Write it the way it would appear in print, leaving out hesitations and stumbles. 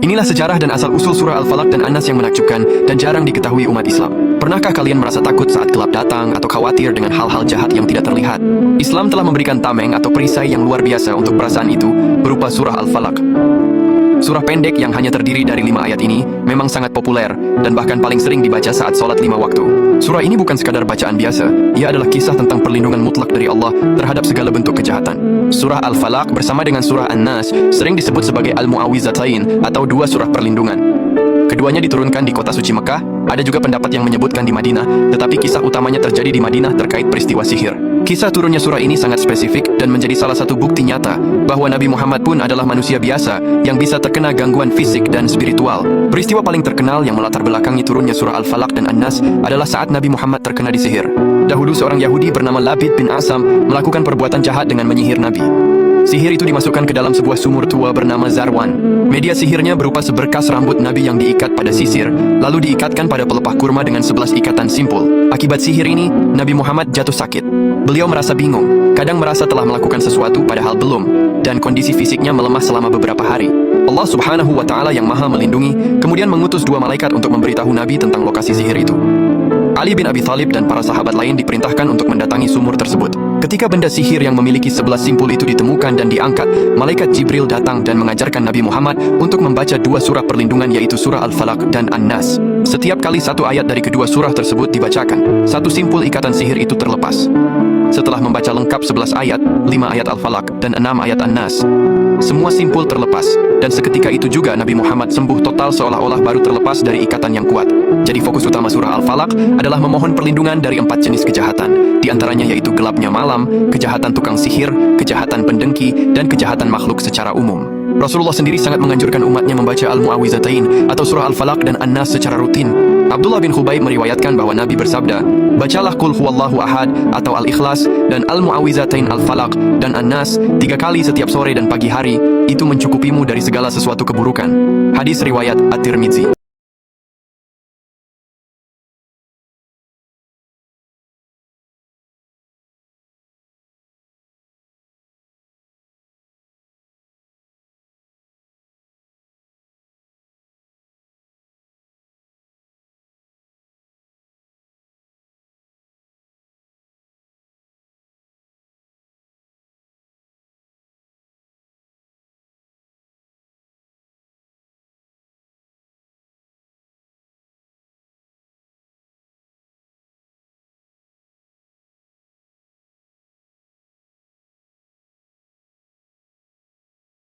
Inilah sejarah dan asal-usul surah Al-Falaq dan An-Nas yang menakjubkan dan jarang diketahui umat Islam. Pernahkah kalian merasa takut saat gelap datang atau khawatir dengan hal-hal jahat yang tidak terlihat? Islam telah memberikan tameng atau perisai yang luar biasa untuk perasaan itu berupa surah Al-Falaq. Surah pendek yang hanya terdiri dari 5 ayat ini memang sangat populer dan bahkan paling sering dibaca saat sholat 5 waktu. Surah ini bukan sekadar bacaan biasa, ia adalah kisah tentang perlindungan mutlak dari Allah terhadap segala bentuk kejahatan. Surah Al-Falaq bersama dengan surah An-Nas sering disebut sebagai Al-Mu'awwizatain atau dua surah perlindungan. Keduanya diturunkan di kota suci Mekah, ada juga pendapat yang menyebutkan di Madinah, tetapi kisah utamanya terjadi di Madinah terkait peristiwa sihir. Kisah turunnya surah ini sangat spesifik dan menjadi salah satu bukti nyata bahwa Nabi Muhammad pun adalah manusia biasa yang bisa terkena gangguan fisik dan spiritual. Peristiwa paling terkenal yang melatar belakangi turunnya surah Al-Falaq dan An-Nas adalah saat Nabi Muhammad terkena disihir. Dahulu seorang Yahudi bernama Labid bin Asam melakukan perbuatan jahat dengan menyihir Nabi. Sihir itu dimasukkan ke dalam sebuah sumur tua bernama Zarwan. Media sihirnya berupa seberkas rambut Nabi yang diikat pada sisir, lalu diikatkan pada pelepah kurma dengan 11 ikatan simpul. Akibat sihir ini, Nabi Muhammad jatuh sakit. Beliau merasa bingung, kadang merasa telah melakukan sesuatu padahal belum, dan kondisi fisiknya melemah selama beberapa hari. Allah Subhanahu wa Ta'ala yang Maha Melindungi kemudian mengutus 2 malaikat untuk memberitahu Nabi tentang lokasi sihir itu. Ali bin Abi Thalib dan para sahabat lain diperintahkan untuk mendatangi sumur tersebut. Ketika benda sihir yang memiliki 11 simpul itu ditemukan dan diangkat, malaikat Jibril datang dan mengajarkan Nabi Muhammad untuk membaca 2 surah perlindungan yaitu surah Al-Falaq dan An-Nas. Setiap kali 1 ayat dari kedua surah tersebut dibacakan, 1 simpul ikatan sihir itu terlepas. Setelah membaca lengkap 11 ayat, 5 ayat Al-Falaq dan 6 ayat An-Nas, semua simpul terlepas, dan seketika itu juga Nabi Muhammad sembuh total seolah-olah baru terlepas dari ikatan yang kuat. Jadi fokus utama surah Al-Falaq adalah memohon perlindungan dari 4 jenis kejahatan, di antaranya yaitu gelapnya malam, kejahatan tukang sihir, kejahatan pendengki, dan kejahatan makhluk secara umum. Rasulullah sendiri sangat menganjurkan umatnya membaca Al-Mu'awwizatain atau surah Al-Falaq dan An-Nas secara rutin. Abdullah bin Khubayb meriwayatkan bahwa Nabi bersabda, bacalah Qul Huwallahu Ahad atau Al-Ikhlas dan Al-Mu'awwizatain Al-Falaq dan An-Nas 3 kali setiap sore dan pagi hari, itu mencukupimu dari segala sesuatu keburukan. Hadis riwayat At-Tirmidzi.